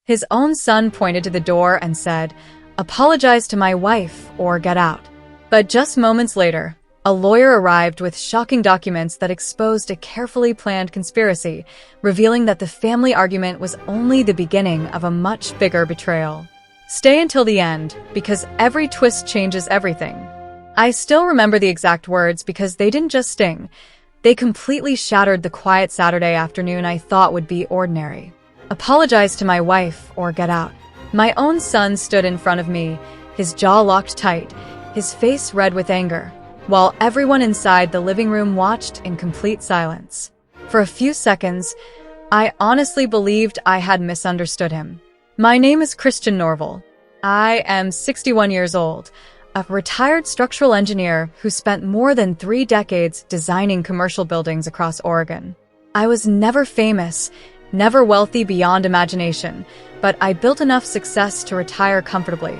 His own son pointed to the door and said, "Apologize to my wife or get out." But just moments later, a lawyer arrived with shocking documents that exposed a carefully planned conspiracy, revealing that the family argument was only the beginning of a much bigger betrayal. Stay until the end, because every twist changes everything. I still remember the exact words because they didn't just sting. They completely shattered the quiet Saturday afternoon I thought would be ordinary. "Apologize to my wife or get out." My own son stood in front of me, his jaw locked tight, his face red with anger, while everyone inside the living room watched in complete silence. For a few seconds, I honestly believed I had misunderstood him. My name is Christian Norval. I am 61 years old, a retired structural engineer who spent more than 3 decades designing commercial buildings across Oregon. I was never famous, never wealthy beyond imagination, but I built enough success to retire comfortably.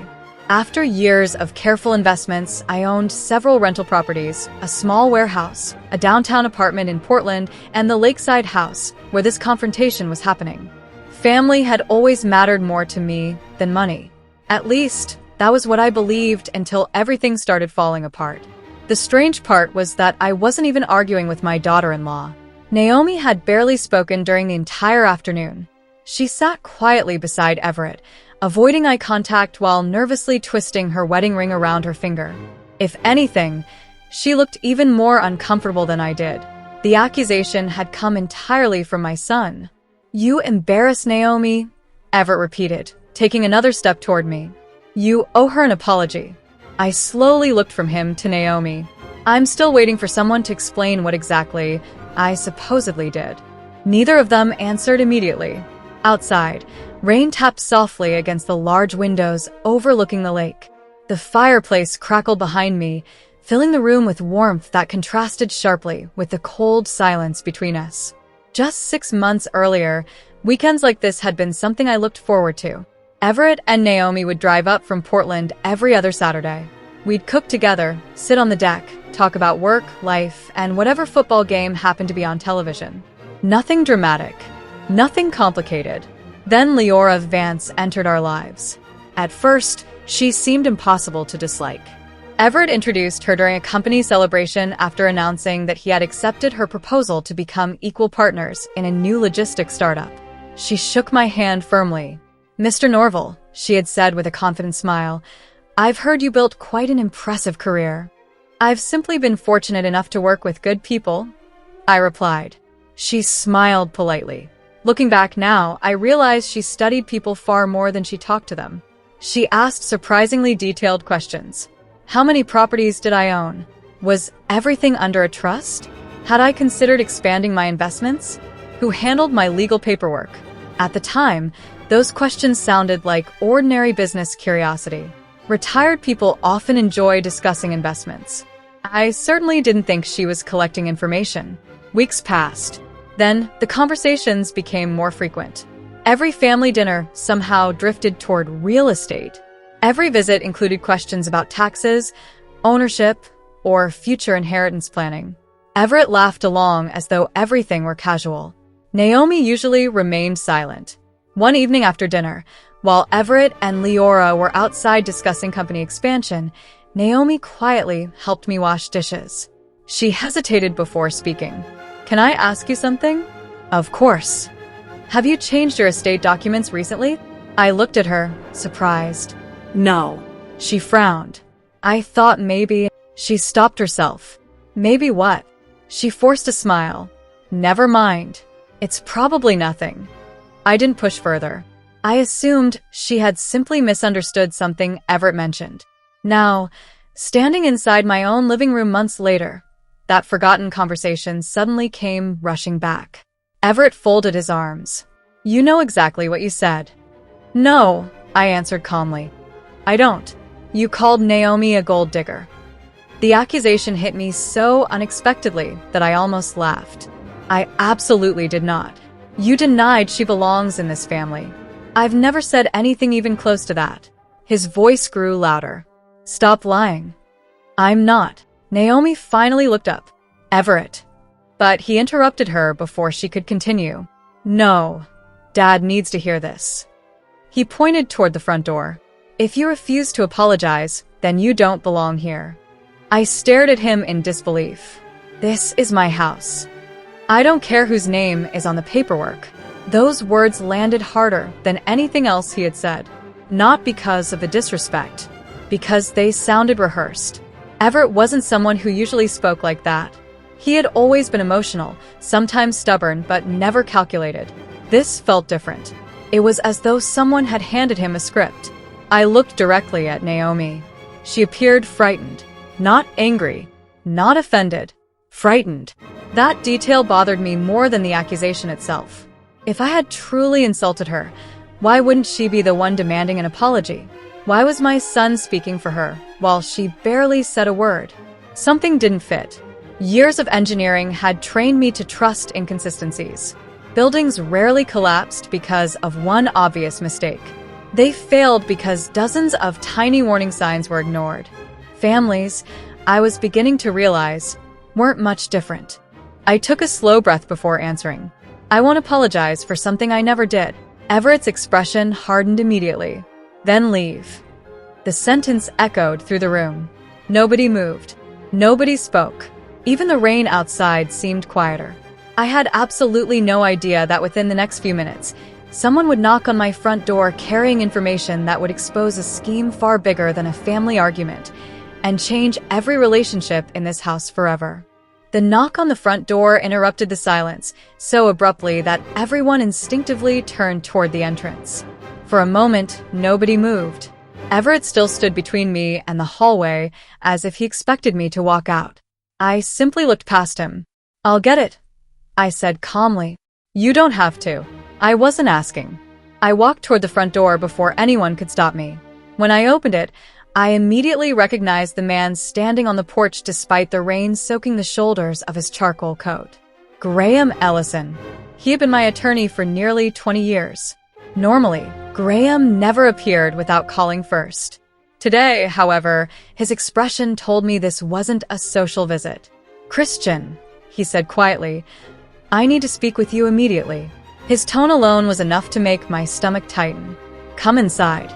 After years of careful investments, I owned several rental properties, a small warehouse, a downtown apartment in Portland, and the lakeside house where this confrontation was happening. Family had always mattered more to me than money. At least, that was what I believed until everything started falling apart. The strange part was that I wasn't even arguing with my daughter-in-law. Naomi had barely spoken during the entire afternoon. She sat quietly beside Everett, avoiding eye contact while nervously twisting her wedding ring around her finger. If anything, she looked even more uncomfortable than I did. The accusation had come entirely from my son. "You embarrass Naomi," Everett repeated, taking another step toward me. "You owe her an apology." I slowly looked from him to Naomi. I'm still waiting for someone to explain what exactly I supposedly did. Neither of them answered immediately. Outside, rain tapped softly against the large windows overlooking the lake. The fireplace crackled behind me, filling the room with warmth that contrasted sharply with the cold silence between us. Just 6 months earlier, weekends like this had been something I looked forward to. Everett and Naomi would drive up from Portland every other Saturday. We'd cook together, sit on the deck, talk about work, life, and whatever football game happened to be on television. Nothing dramatic. Nothing complicated. Then Leora Vance entered our lives. At first, she seemed impossible to dislike. Everett introduced her during a company celebration after announcing that he had accepted her proposal to become equal partners in a new logistics startup. She shook my hand firmly. "Mr. Norval," she had said with a confident smile, "I've heard you built quite an impressive career." "I've simply been fortunate enough to work with good people," I replied. She smiled politely. Looking back now, I realized she studied people far more than she talked to them. She asked surprisingly detailed questions. How many properties did I own? Was everything under a trust? Had I considered expanding my investments? Who handled my legal paperwork? At the time, those questions sounded like ordinary business curiosity. Retired people often enjoy discussing investments. I certainly didn't think she was collecting information. Weeks passed. Then, the conversations became more frequent. Every family dinner somehow drifted toward real estate. Every visit included questions about taxes, ownership, or future inheritance planning. Everett laughed along as though everything were casual. Naomi usually remained silent. One evening after dinner, while Everett and Leora were outside discussing company expansion, Naomi quietly helped me wash dishes. She hesitated before speaking. "Can I ask you something?" "Of course." "Have you changed your estate documents recently?" I looked at her, surprised. "No." She frowned. I thought maybe. She stopped herself. "Maybe what?" She forced a smile. "Never mind. It's probably nothing." I didn't push further. I assumed she had simply misunderstood something Everett mentioned. Now, standing inside my own living room months later, that forgotten conversation suddenly came rushing back. Everett folded his arms. "You know exactly what you said." "No," I answered calmly. "I don't. You called Naomi a gold digger." The accusation hit me so unexpectedly that I almost laughed. "I absolutely did not. You denied she belongs in this family." "I've never said anything even close to that." His voice grew louder. "Stop lying." "I'm not." Naomi finally looked up. "Everett." But he interrupted her before she could continue. "No. Dad needs to hear this." He pointed toward the front door. "If you refuse to apologize, then you don't belong here." I stared at him in disbelief. This is my house. I don't care whose name is on the paperwork. Those words landed harder than anything else he had said. Not because of the disrespect, because they sounded rehearsed. Everett wasn't someone who usually spoke like that. He had always been emotional, sometimes stubborn, but never calculated. This felt different. It was as though someone had handed him a script. I looked directly at Naomi. She appeared frightened, not angry, not offended, frightened. That detail bothered me more than the accusation itself. If I had truly insulted her, why wouldn't she be the one demanding an apology? Why was my son speaking for her while she barely said a word? Something didn't fit. Years of engineering had trained me to trust inconsistencies. Buildings rarely collapsed because of one obvious mistake. They failed because dozens of tiny warning signs were ignored. Families, I was beginning to realize, weren't much different. I took a slow breath before answering. "I won't apologize for something I never did." Everett's expression hardened immediately. "Then leave." The sentence echoed through the room. Nobody moved. Nobody spoke. Even the rain outside seemed quieter. I had absolutely no idea that within the next few minutes, someone would knock on my front door carrying information that would expose a scheme far bigger than a family argument and change every relationship in this house forever. The knock on the front door interrupted the silence so abruptly that everyone instinctively turned toward the entrance. For a moment, nobody moved. Everett still stood between me and the hallway as if he expected me to walk out. I simply looked past him. "I'll get it," I said calmly. "You don't have to." I wasn't asking. I walked toward the front door before anyone could stop me. When I opened it, I immediately recognized the man standing on the porch despite the rain soaking the shoulders of his charcoal coat. Graham Ellison. He had been my attorney for nearly 20 years. Normally, Graham never appeared without calling first. Today, however, his expression told me this wasn't a social visit. "Christian," he said quietly, "I need to speak with you immediately." His tone alone was enough to make my stomach tighten. "Come inside."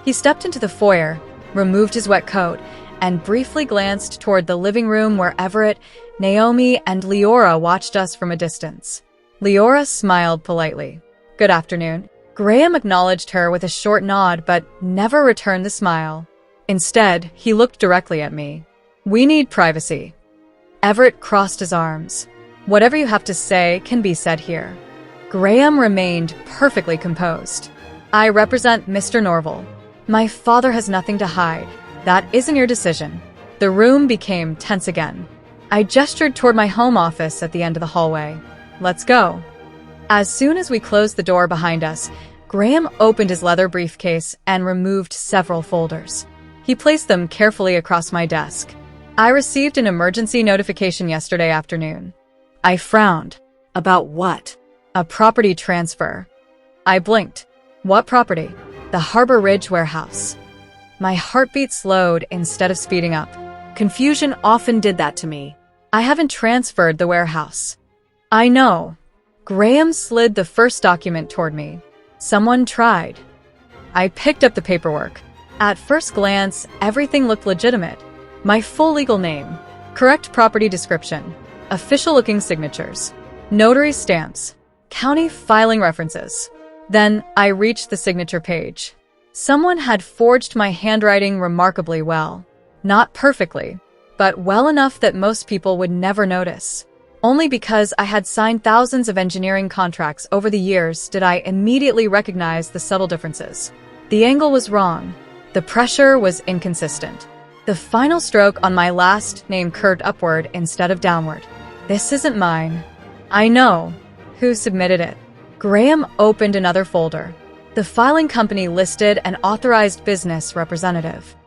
He stepped into the foyer, removed his wet coat, and briefly glanced toward the living room where Everett, Naomi, and Leora watched us from a distance. Leora smiled politely. "Good afternoon." Graham acknowledged her with a short nod but never returned the smile. Instead, he looked directly at me. "We need privacy." Everett crossed his arms. "Whatever you have to say can be said here." Graham remained perfectly composed. "I represent Mr. Norval. My father has nothing to hide. That isn't your decision." The room became tense again. I gestured toward my home office at the end of the hallway. "Let's go." As soon as we closed the door behind us, Graham opened his leather briefcase and removed several folders. He placed them carefully across my desk. "I received an emergency notification yesterday afternoon." I frowned. "About what?" "A property transfer." I blinked. "What property?" "The Harbor Ridge warehouse." My heartbeat slowed instead of speeding up. Confusion often did that to me. "I haven't transferred the warehouse." "I know." Graham slid the first document toward me. "Someone tried." I picked up the paperwork. At first glance, everything looked legitimate. My full legal name, correct property description, official-looking signatures, notary stamps, county filing references. Then I reached the signature page. Someone had forged my handwriting remarkably well. Not perfectly, but well enough that most people would never notice. Only because I had signed thousands of engineering contracts over the years did I immediately recognize the subtle differences. The angle was wrong. The pressure was inconsistent. The final stroke on my last name curved upward instead of downward. "This isn't mine." "I know." "Who submitted it?" Graham opened another folder. The filing company listed an authorized business representative.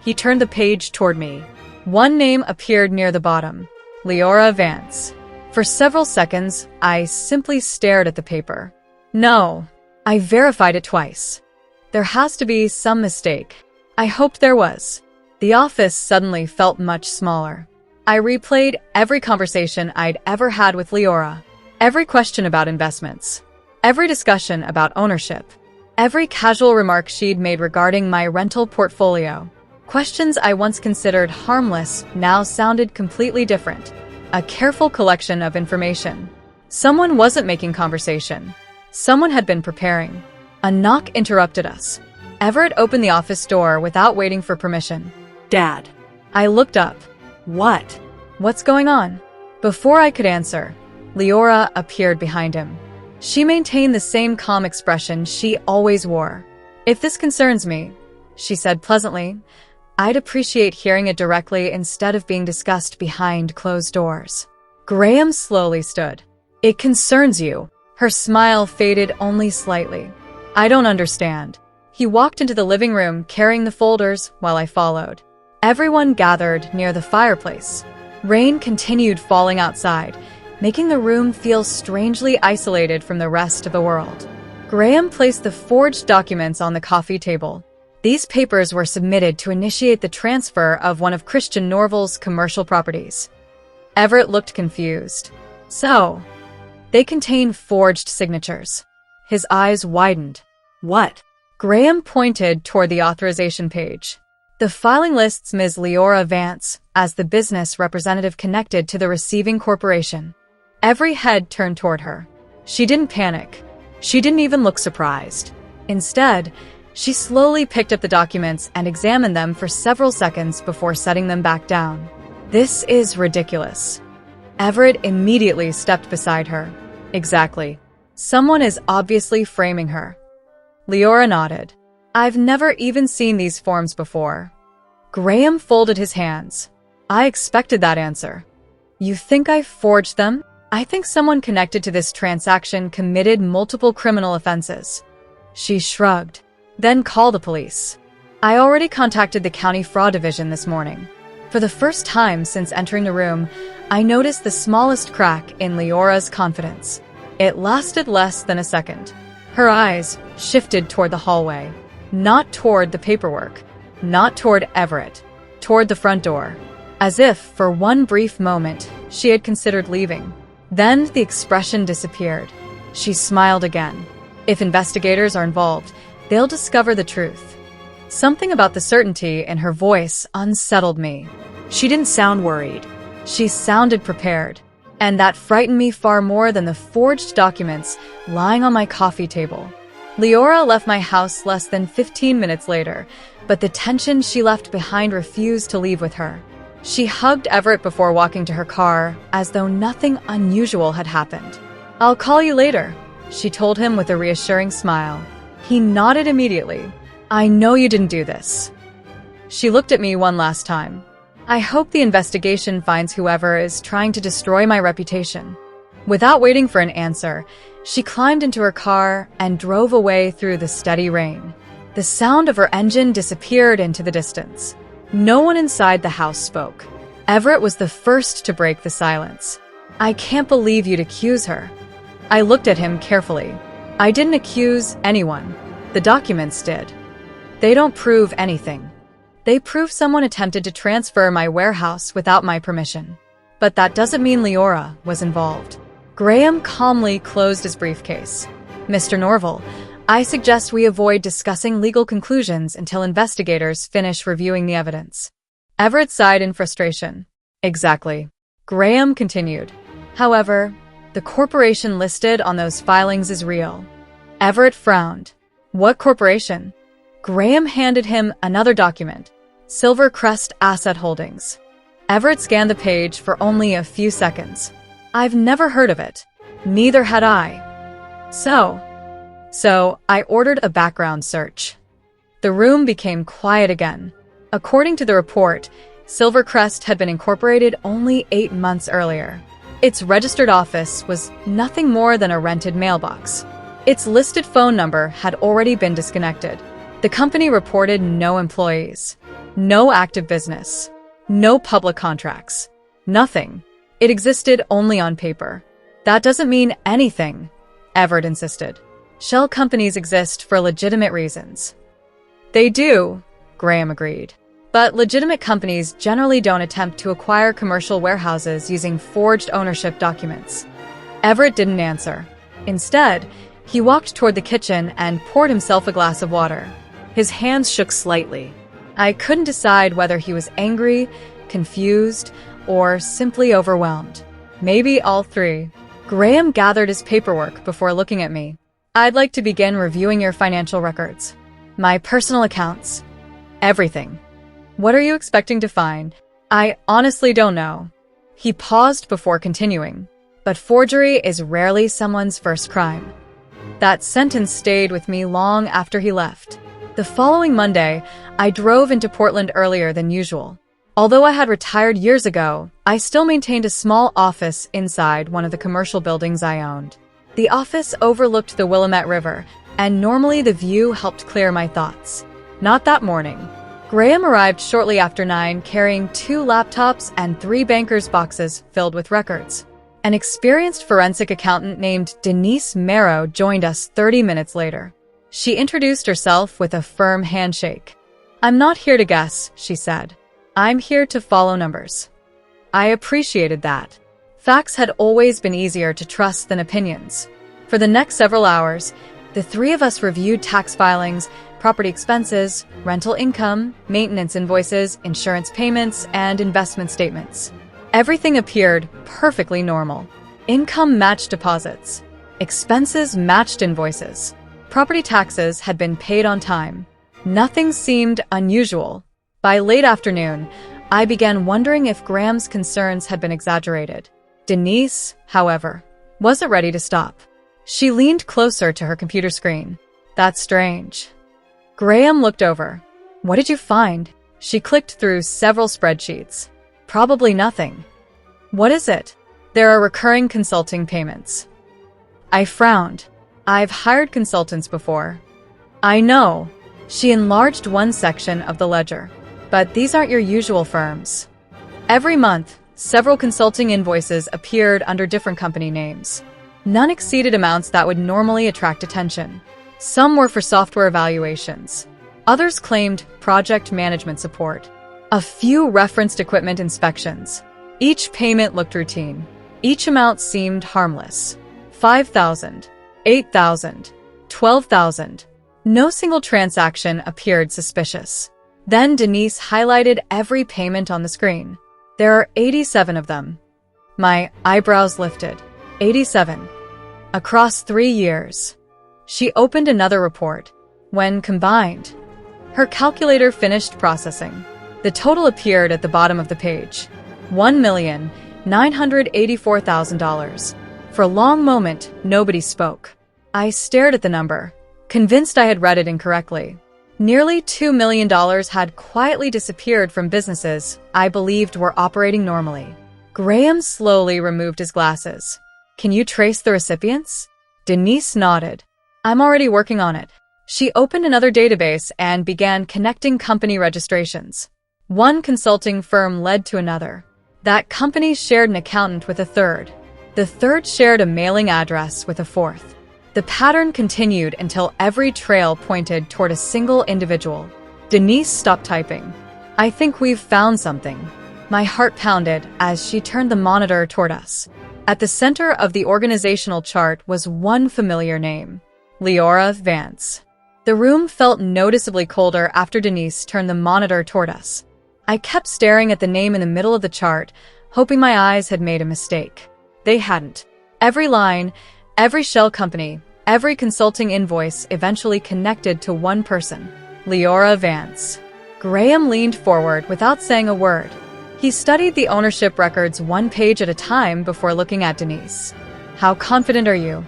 He turned the page toward me. One name appeared near the bottom. Leora Vance. For several seconds, I simply stared at the paper. No. I verified it twice. There has to be some mistake. I hoped there was. The office suddenly felt much smaller. I replayed every conversation I'd ever had with Leora, every question about investments, every discussion about ownership. Every casual remark she'd made regarding my rental portfolio. Questions I once considered harmless now sounded completely different. A careful collection of information. Someone wasn't making conversation. Someone had been preparing. A knock interrupted us. Everett opened the office door without waiting for permission. Dad. I looked up. What? What's going on? Before I could answer, Leora appeared behind him. She maintained the same calm expression she always wore. "If this concerns me," she said pleasantly, "I'd appreciate hearing it directly instead of being discussed behind closed doors." Graham slowly stood. "It concerns you." Her smile faded only slightly. "I don't understand." He walked into the living room carrying the folders while I followed. Everyone gathered near the fireplace. Rain continued falling outside, making the room feel strangely isolated from the rest of the world. Graham placed the forged documents on the coffee table. These papers were submitted to initiate the transfer of one of Christian Norval's commercial properties. Everett looked confused. "So, they contain forged signatures." His eyes widened. What? Graham pointed toward the authorization page. The filing lists Ms. Leora Vance as the business representative connected to the receiving corporation. Every head turned toward her. She didn't panic. She didn't even look surprised. Instead, she slowly picked up the documents and examined them for several seconds before setting them back down. "This is ridiculous." Everett immediately stepped beside her. "Exactly. Someone is obviously framing her." Leora nodded. "I've never even seen these forms before." Graham folded his hands. "I expected that answer." "You think I forged them?" "I think someone connected to this transaction committed multiple criminal offenses." She shrugged. "Then call the police." "I already contacted the County Fraud Division this morning." For the first time since entering the room, I noticed the smallest crack in Leora's confidence. It lasted less than a second. Her eyes shifted toward the hallway. Not toward the paperwork. Not toward Everett. Toward the front door. As if, for one brief moment, she had considered leaving. Then the expression disappeared. She smiled again. "If investigators are involved, they'll discover the truth." Something about the certainty in her voice unsettled me. She didn't sound worried. She sounded prepared. And that frightened me far more than the forged documents lying on my coffee table. Leora left my house less than 15 minutes later, but the tension she left behind refused to leave with her. She hugged Everett before walking to her car, as though nothing unusual had happened. "I'll call you later," she told him with a reassuring smile. He nodded immediately. "I know you didn't do this." She looked at me one last time. "I hope the investigation finds whoever is trying to destroy my reputation." Without waiting for an answer, she climbed into her car and drove away through the steady rain. The sound of her engine disappeared into the distance. No one inside the house spoke. Everett was the first to break the silence. "I can't believe you'd accuse her." I looked at him carefully. "I didn't accuse anyone. The documents did. They don't prove anything. They prove someone attempted to transfer my warehouse without my permission. But that doesn't mean Leora was involved." Graham calmly closed his briefcase. "Mr. Norval, I suggest we avoid discussing legal conclusions until investigators finish reviewing the evidence." Everett sighed in frustration. "Exactly." Graham continued. "However, the corporation listed on those filings is real." Everett frowned. "What corporation?" Graham handed him another document. Silvercrest Asset Holdings. Everett scanned the page for only a few seconds. "I've never heard of it." Neither had I. So I ordered a background search. The room became quiet again. According to the report, Silvercrest had been incorporated only 8 months earlier. Its registered office was nothing more than a rented mailbox. Its listed phone number had already been disconnected. The company reported no employees, no active business, no public contracts, nothing. It existed only on paper. "That doesn't mean anything," Everett insisted. "Shell companies exist for legitimate reasons." "They do," Graham agreed. "But legitimate companies generally don't attempt to acquire commercial warehouses using forged ownership documents." Everett didn't answer. Instead, He walked toward the kitchen and poured himself a glass of water. His hands shook slightly. I couldn't decide whether he was angry, confused, or simply overwhelmed. Maybe all three. Graham gathered his paperwork before looking at me. I'd like to begin reviewing your financial records. My personal accounts. Everything. What are you expecting to find? I honestly don't know. He paused before continuing. But forgery is rarely someone's first crime. That sentence stayed with me long after he left. The following Monday, I drove into Portland earlier than usual. Although I had retired years ago, I still maintained a small office inside one of the commercial buildings I owned. The office overlooked the Willamette River, and normally the view helped clear my thoughts. Not that morning. Graham arrived shortly after 9, carrying 2 laptops and 3 bankers' boxes filled with records. An experienced forensic accountant named Denise Marrow joined us 30 minutes later. She introduced herself with a firm handshake. "I'm not here to guess," she said. "I'm here to follow numbers." I appreciated that. Facts had always been easier to trust than opinions. For the next several hours, the three of us reviewed tax filings, property expenses, rental income, maintenance invoices, insurance payments, and investment statements. Everything appeared perfectly normal. Income matched deposits. Expenses matched invoices. Property taxes had been paid on time. Nothing seemed unusual. By late afternoon, I began wondering if Graham's concerns had been exaggerated. Denise, however, wasn't ready to stop. She leaned closer to her computer screen. "That's strange." Graham looked over. "What did you find?" She clicked through several spreadsheets. "Probably nothing." "What is it?" "There are recurring consulting payments." I frowned. "I've hired consultants before." "I know." She enlarged one section of the ledger. "But these aren't your usual firms." Every month, several consulting invoices appeared under different company names. None exceeded amounts that would normally attract attention. Some were for software evaluations. Others claimed project management support. A few referenced equipment inspections. Each payment looked routine. Each amount seemed harmless. 5,000, 8,000, 12,000. No single transaction appeared suspicious. Then Denise highlighted every payment on the screen. "There are 87 of them." My eyebrows lifted. 87. Across 3 years. She opened another report. When combined, her calculator finished processing. The total appeared at the bottom of the page. $1,984,000. For a long moment, nobody spoke. I stared at the number, convinced I had read it incorrectly. Nearly $2 million had quietly disappeared from businesses I believed were operating normally. Graham slowly removed his glasses. "Can you trace the recipients?" Denise nodded. "I'm already working on it." She opened another database and began connecting company registrations. One consulting firm led to another. That company shared an accountant with a third. The third shared a mailing address with a fourth. The pattern continued until every trail pointed toward a single individual. Denise stopped typing. "I think we've found something." My heart pounded as she turned the monitor toward us. At the center of the organizational chart was one familiar name, Leora Vance. The room felt noticeably colder after Denise turned the monitor toward us. I kept staring at the name in the middle of the chart, hoping my eyes had made a mistake. They hadn't. Every line, every shell company, every consulting invoice eventually connected to one person, Leora Vance. Graham leaned forward without saying a word. He studied the ownership records one page at a time before looking at Denise. "How confident are you?"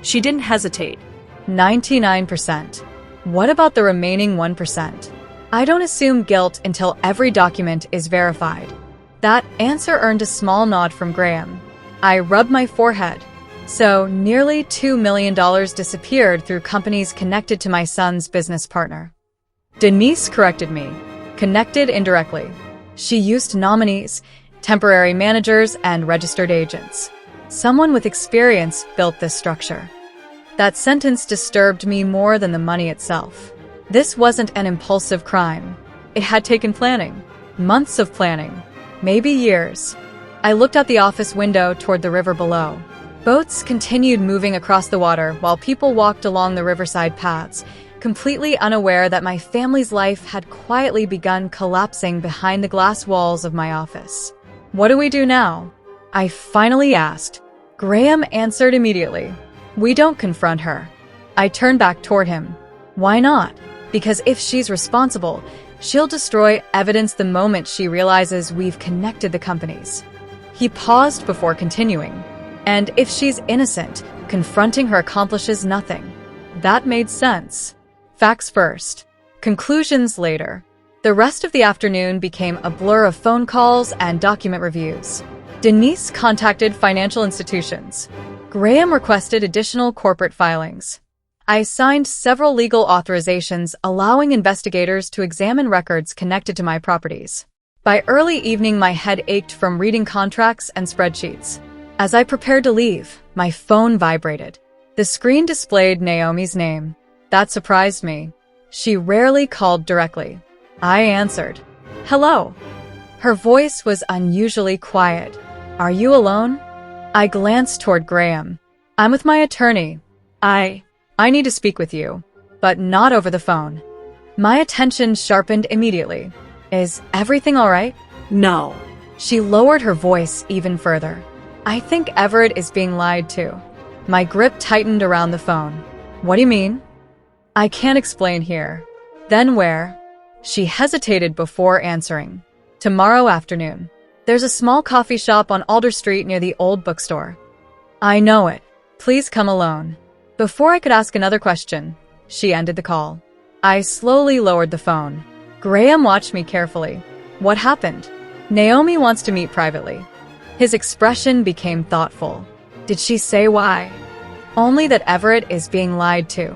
She didn't hesitate. 99%. "What about the remaining 1%? I don't assume guilt until every document is verified." That answer earned a small nod from Graham. I rubbed my forehead. So, nearly $2 million disappeared through companies connected to my son's business partner. Denise corrected me. Connected indirectly. She used nominees, temporary managers, and registered agents. Someone with experience built this structure. That sentence disturbed me more than the money itself. This wasn't an impulsive crime. It had taken planning. Months of planning. Maybe years. I looked out the office window toward the river below. Boats continued moving across the water while people walked along the riverside paths, completely unaware that my family's life had quietly begun collapsing behind the glass walls of my office. "What do we do now?" I finally asked. Graham answered immediately. "We don't confront her." I turned back toward him. "Why not?" "Because if she's responsible, she'll destroy evidence the moment she realizes we've connected the companies." He paused before continuing. "And if she's innocent, confronting her accomplishes nothing." That made sense. Facts first, conclusions later. The rest of the afternoon became a blur of phone calls and document reviews. Denise contacted financial institutions. Graham requested additional corporate filings. I signed several legal authorizations allowing investigators to examine records connected to my properties. By early evening, my head ached from reading contracts and spreadsheets. As I prepared to leave, my phone vibrated. The screen displayed Naomi's name. That surprised me. She rarely called directly. I answered. "Hello." Her voice was unusually quiet. "Are you alone?" I glanced toward Graham. "I'm with my attorney. I need to speak with you, but not over the phone." My attention sharpened immediately. "Is everything all right?" No. She lowered her voice even further. "I think Everett is being lied to." My grip tightened around the phone. "What do you mean?" "I can't explain here." "Then where?" She hesitated before answering. "Tomorrow afternoon. There's a small coffee shop on Alder Street near the old bookstore." "I know it. Please come alone." Before I could ask another question, she ended the call. I slowly lowered the phone. Graham watched me carefully. "What happened?" "Naomi wants to meet privately." His expression became thoughtful. "Did she say why?" "Only that Everett is being lied to."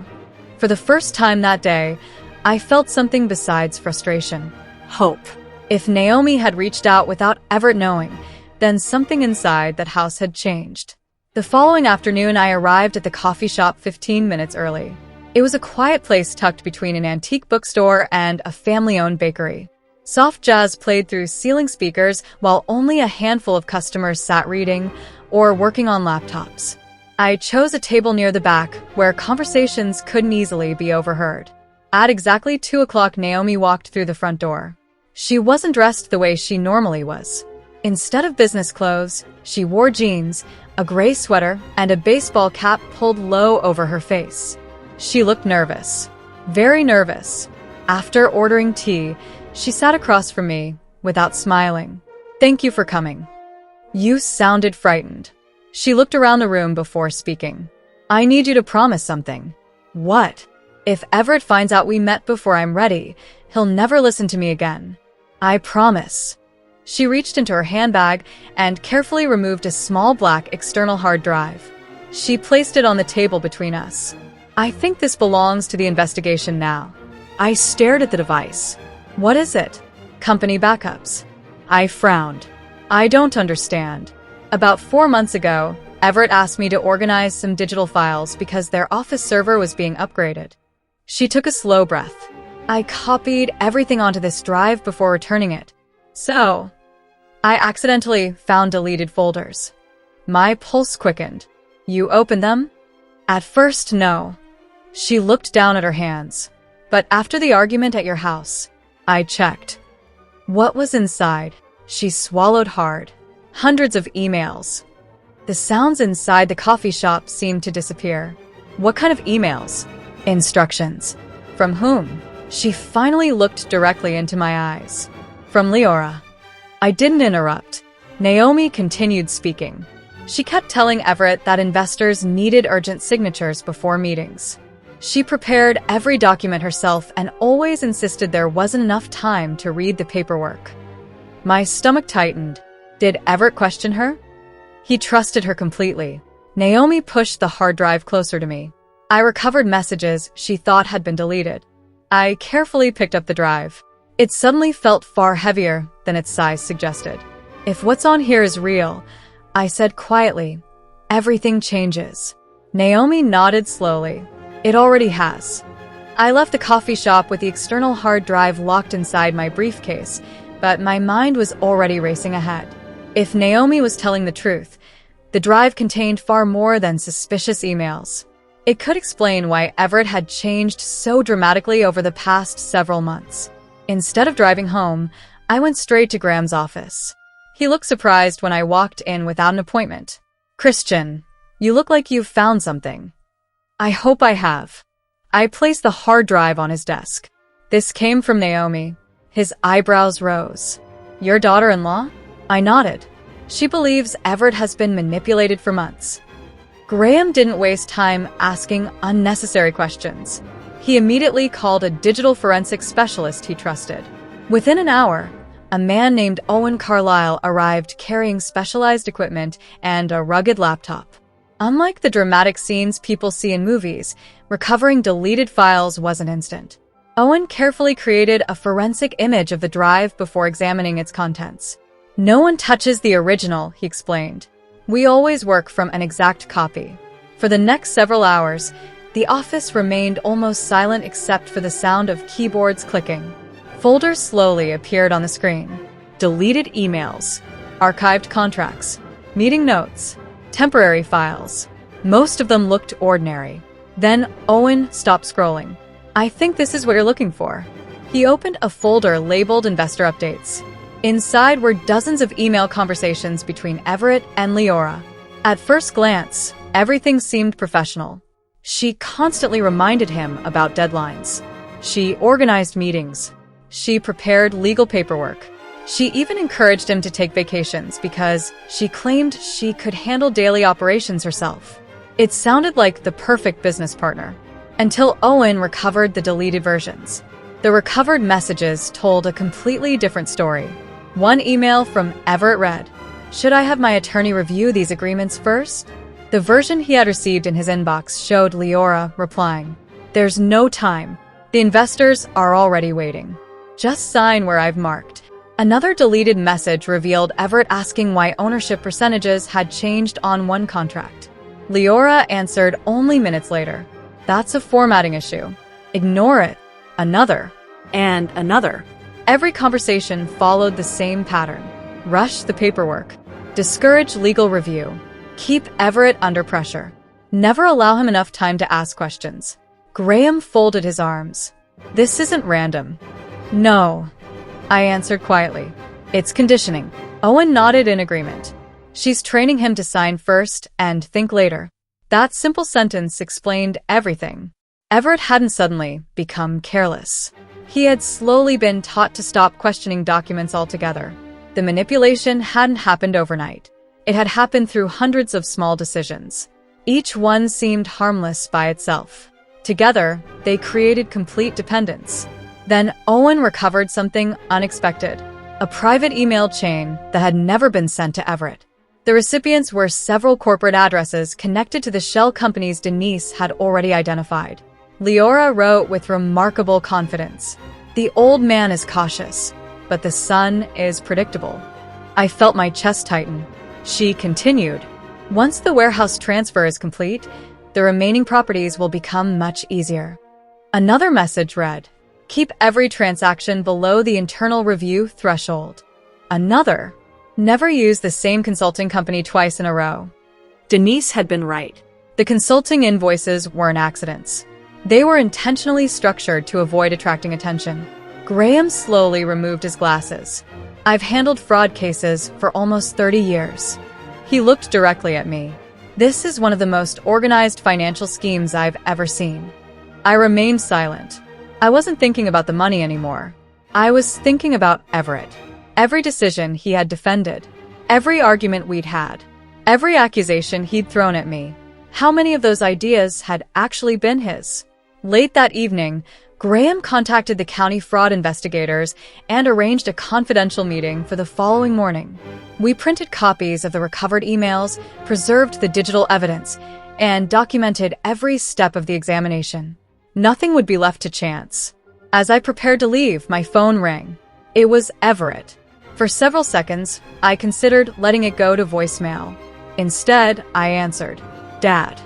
For the first time that day, I felt something besides frustration. Hope. If Naomi had reached out without Everett knowing, then something inside that house had changed. The following afternoon, I arrived at the coffee shop 15 minutes early. It was a quiet place tucked between an antique bookstore and a family-owned bakery. Soft jazz played through ceiling speakers while only a handful of customers sat reading or working on laptops. I chose a table near the back where conversations couldn't easily be overheard. At exactly 2 o'clock, Naomi walked through the front door. She wasn't dressed the way she normally was. Instead of business clothes, she wore jeans, a gray sweater, and a baseball cap pulled low over her face. She looked nervous. Very nervous. After ordering tea, she sat across from me without smiling. "Thank you for coming." "You sounded frightened." She looked around the room before speaking. "I need you to promise something." "What?" "If Everett finds out we met before I'm ready, he'll never listen to me again." "I promise." She reached into her handbag and carefully removed a small black external hard drive. She placed it on the table between us. "I think this belongs to the investigation now." I stared at the device. "What is it?" "Company backups." I frowned. "I don't understand." About 4 months ago, Everett asked me to organize some digital files because their office server was being upgraded. She took a slow breath. "I copied everything onto this drive before returning it. So, I accidentally found deleted folders." My pulse quickened. "You opened them?" "At first, no." She looked down at her hands. "But after the argument at your house, I checked." "What was inside?" She swallowed hard. "Hundreds of emails." The sounds inside the coffee shop seemed to disappear. "What kind of emails?" "Instructions." "From whom?" She finally looked directly into my eyes. "From Leora." I didn't interrupt. Naomi continued speaking. She kept telling Everett that investors needed urgent signatures before meetings. She prepared every document herself and always insisted there wasn't enough time to read the paperwork. My stomach tightened. Did Everett question her? He trusted her completely. Naomi pushed the hard drive closer to me. I recovered messages she thought had been deleted. I carefully picked up the drive. It suddenly felt far heavier than its size suggested. "If what's on here is real," I said quietly, "everything changes." Naomi nodded slowly. "It already has." I left the coffee shop with the external hard drive locked inside my briefcase, but my mind was already racing ahead. If Naomi was telling the truth, The drive contained far more than suspicious emails. It could explain why Everett had changed so dramatically over the past several months. Instead of driving home, I went straight to Graham's office. He looked surprised when I walked in without an appointment. "Christian, you look like you've found something." "I hope I have." I placed the hard drive on his desk. "This came from Naomi." His eyebrows rose. "Your daughter-in-law?" I nodded. "She believes Everett has been manipulated for months." Graham didn't waste time asking unnecessary questions. He immediately called a digital forensic specialist he trusted. Within an hour, a man named Owen Carlisle arrived carrying specialized equipment and a rugged laptop. Unlike the dramatic scenes people see in movies, recovering deleted files wasn't instant. Owen carefully created a forensic image of the drive before examining its contents. "No one touches the original," he explained. "We always work from an exact copy." For the next several hours, the office remained almost silent except for the sound of keyboards clicking. Folders slowly appeared on the screen. Deleted emails, archived contracts, meeting notes, temporary files. Most of them looked ordinary. Then Owen stopped scrolling. "I think this is what you're looking for." He opened a folder labeled Investor Updates. Inside were dozens of email conversations between Everett and Leora. At first glance, everything seemed professional. She constantly reminded him about deadlines. She organized meetings. She prepared legal paperwork. She even encouraged him to take vacations because she claimed she could handle daily operations herself. It sounded like the perfect business partner. Until Owen recovered the deleted versions. The recovered messages told a completely different story. One email from Everett read, "Should I have my attorney review these agreements first?" The version he had received in his inbox showed Leora replying, "There's no time. The investors are already waiting. Just sign where I've marked." Another deleted message revealed Everett asking why ownership percentages had changed on one contract. Leora answered only minutes later, "That's a formatting issue. Ignore it." Another. And another. Every conversation followed the same pattern. Rush the paperwork. Discourage legal review. Keep Everett under pressure. Never allow him enough time to ask questions. Graham folded his arms. "This isn't random." "No," I answered quietly. "It's conditioning." Owen nodded in agreement. "She's training him to sign first and think later." That simple sentence explained everything. Everett hadn't suddenly become careless. He had slowly been taught to stop questioning documents altogether. The manipulation hadn't happened overnight. It had happened through hundreds of small decisions. Each one seemed harmless by itself. Together, they created complete dependence. Then Owen recovered something unexpected, a private email chain that had never been sent to Everett. The recipients were several corporate addresses connected to the shell companies Denise had already identified. Leora wrote with remarkable confidence, "The old man is cautious, but the son is predictable." I felt my chest tighten. She continued, "Once the warehouse transfer is complete, the remaining properties will become much easier." Another message read, "Keep every transaction below the internal review threshold." Another, "Never use the same consulting company twice in a row." Denise had been right. The consulting invoices weren't accidents. They were intentionally structured to avoid attracting attention. Graham slowly removed his glasses. "I've handled fraud cases for almost 30 years. He looked directly at me. "This is one of the most organized financial schemes I've ever seen." I remained silent. I wasn't thinking about the money anymore. I was thinking about Everett. Every decision he had defended. Every argument we'd had. Every accusation he'd thrown at me. How many of those ideas had actually been his? Late that evening, Graham contacted the county fraud investigators and arranged a confidential meeting for the following morning. We printed copies of the recovered emails, preserved the digital evidence, and documented every step of the examination. Nothing would be left to chance. As I prepared to leave, my phone rang. It was Everett. For several seconds, I considered letting it go to voicemail. Instead, I answered, "Dad."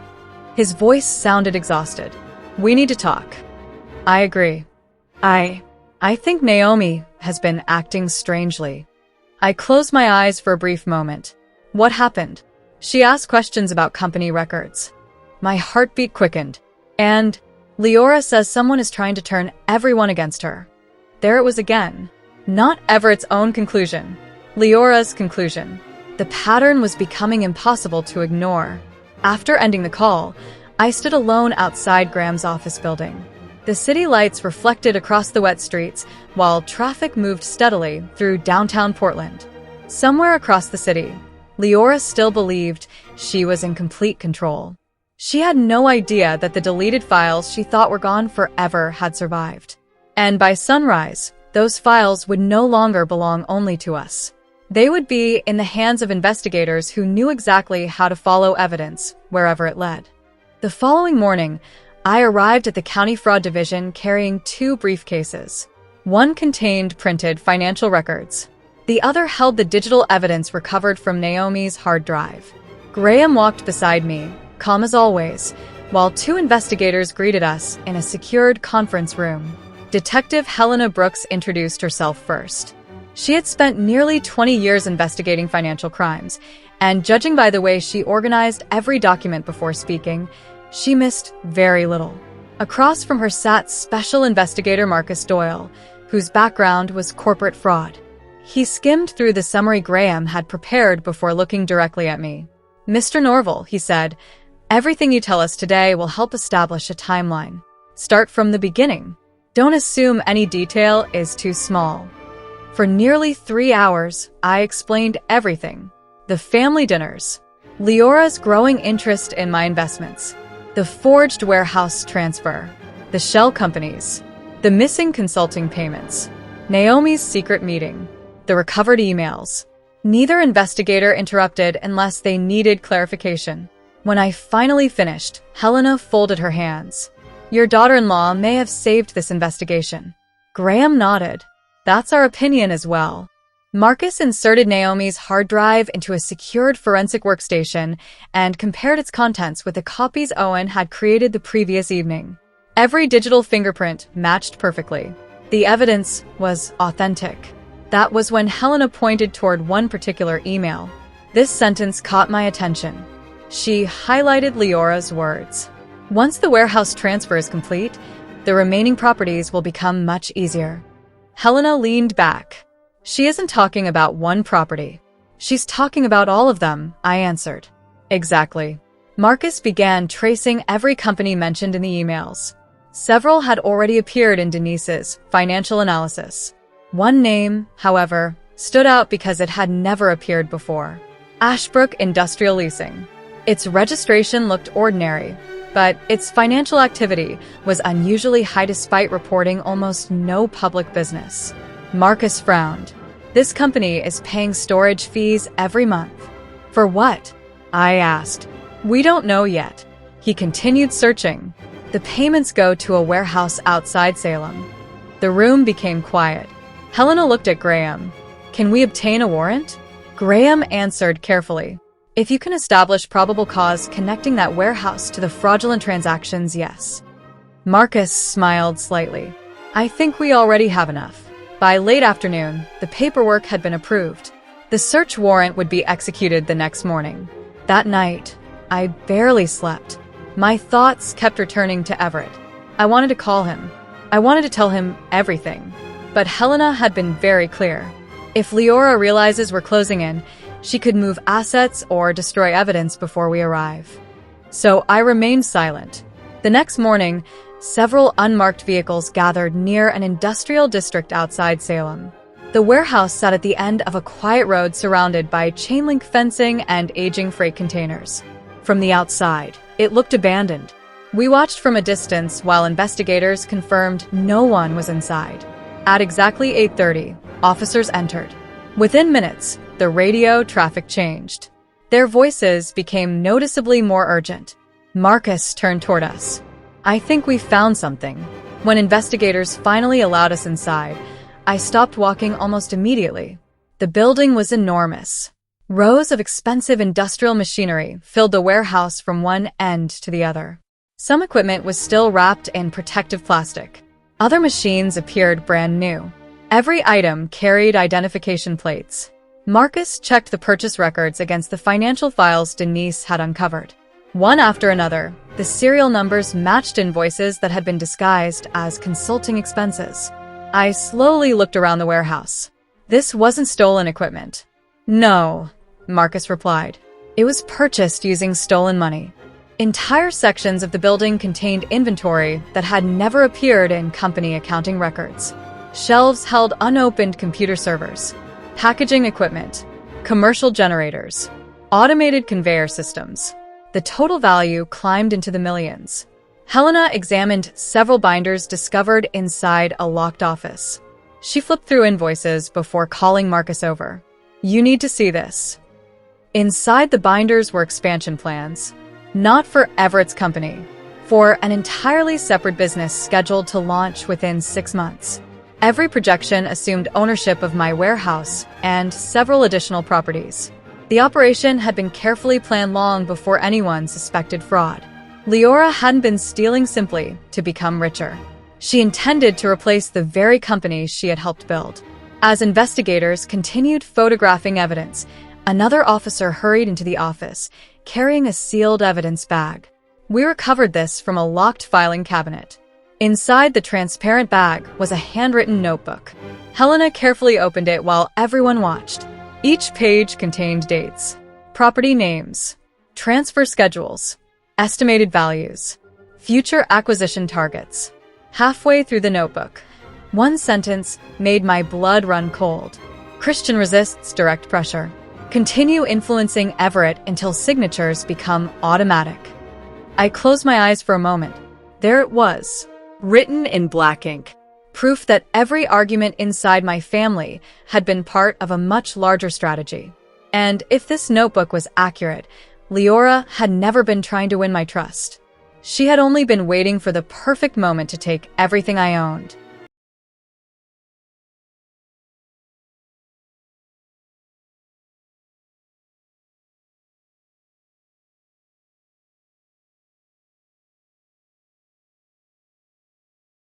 His voice sounded exhausted. "We need to talk." "I agree. I think Naomi has been acting strangely." I closed my eyes for a brief moment. "What happened?" She asked questions about company records. My heartbeat quickened. And Leora says someone is trying to turn everyone against her. There it was again. Not Everett's own conclusion. Leora's conclusion. The pattern was becoming impossible to ignore. After ending the call, I stood alone outside Graham's office building. The city lights reflected across the wet streets while traffic moved steadily through downtown Portland. Somewhere across the city, Leora still believed she was in complete control. She had no idea that the deleted files she thought were gone forever had survived. And by sunrise, those files would no longer belong only to us. They would be in the hands of investigators who knew exactly how to follow evidence wherever it led. The following morning, I arrived at the County Fraud Division carrying 2 briefcases. One contained printed financial records. The other held the digital evidence recovered from Naomi's hard drive. Graham walked beside me, calm as always, while 2 investigators greeted us in a secured conference room. Detective Helena Brooks introduced herself first. She had spent nearly 20 years investigating financial crimes, and judging by the way she organized every document before speaking, she missed very little. Across from her sat Special Investigator Marcus Doyle, whose background was corporate fraud. He skimmed through the summary Graham had prepared before looking directly at me. "Mr. Norval," he said, "everything you tell us today will help establish a timeline. Start from the beginning. Don't assume any detail is too small." For nearly 3 hours, I explained everything. The family dinners, Leora's growing interest in my investments, the forged warehouse transfer, the shell companies, the missing consulting payments, Naomi's secret meeting, the recovered emails. Neither investigator interrupted unless they needed clarification. When I finally finished, Helena folded her hands. "Your daughter-in-law may have saved this investigation." Graham nodded. "That's our opinion as well." Marcus inserted Naomi's hard drive into a secured forensic workstation and compared its contents with the copies Owen had created the previous evening. Every digital fingerprint matched perfectly. The evidence was authentic. That was when Helena pointed toward one particular email. This sentence caught my attention. She highlighted Leora's words. "Once the warehouse transfer is complete, the remaining properties will become much easier." Helena leaned back. "She isn't talking about one property. She's talking about all of them," I answered. "Exactly." Marcus began tracing every company mentioned in the emails. Several had already appeared in Denise's financial analysis. One name, however, stood out because it had never appeared before. Ashbrook Industrial Leasing. Its registration looked ordinary, but its financial activity was unusually high despite reporting almost no public business. Marcus frowned. "This company is paying storage fees every month." "For what?" I asked. "We don't know yet." He continued searching. "The payments go to a warehouse outside Salem." The room became quiet. Helena looked at Graham. "Can we obtain a warrant?" Graham answered carefully. "If you can establish probable cause connecting that warehouse to the fraudulent transactions, yes." Marcus smiled slightly. "I think we already have enough." By late afternoon, the paperwork had been approved. The search warrant would be executed the next morning. That night, I barely slept. My thoughts kept returning to Everett. I wanted to call him. I wanted to tell him everything. But Helena had been very clear. If Leora realizes we're closing in, she could move assets or destroy evidence before we arrive. So I remained silent. The next morning, several unmarked vehicles gathered near an industrial district outside Salem. The warehouse sat at the end of a quiet road surrounded by chain-link fencing and aging freight containers. From the outside, it looked abandoned. We watched from a distance while investigators confirmed no one was inside. At exactly 8:30, officers entered. Within minutes, the radio traffic changed. Their voices became noticeably more urgent. Marcus turned toward us. "I think we found something." When investigators finally allowed us inside, I stopped walking almost immediately. The building was enormous. Rows of expensive industrial machinery filled the warehouse from one end to the other. Some equipment was still wrapped in protective plastic. Other machines appeared brand new. Every item carried identification plates. Marcus checked the purchase records against the financial files Denise had uncovered. One after another, the serial numbers matched invoices that had been disguised as consulting expenses. I slowly looked around the warehouse. This wasn't stolen equipment. No, Marcus replied. It was purchased using stolen money. Entire sections of the building contained inventory that had never appeared in company accounting records. Shelves held unopened computer servers, packaging equipment, commercial generators, automated conveyor systems. The total value climbed into the millions. Helena examined several binders discovered inside a locked office. She flipped through invoices before calling Marcus over. You need to see this. Inside the binders were expansion plans, not for Everett's company, for an entirely separate business scheduled to launch within 6 months. Every projection assumed ownership of my warehouse and several additional properties. The operation had been carefully planned long before anyone suspected fraud. Leora hadn't been stealing simply to become richer. She intended to replace the very company she had helped build. As investigators continued photographing evidence, another officer hurried into the office, carrying a sealed evidence bag. We recovered this from a locked filing cabinet. Inside the transparent bag was a handwritten notebook. Helena carefully opened it while everyone watched. Each page contained dates, property names, transfer schedules, estimated values, future acquisition targets. Halfway through the notebook, one sentence made my blood run cold. Christian resists direct pressure. Continue influencing Everett until signatures become automatic. I closed my eyes for a moment. There it was, Written in black ink. proof that every argument inside my family had been part of a much larger strategy. And if this notebook was accurate, Leora had never been trying to win my trust. She had only been waiting for the perfect moment to take everything I owned.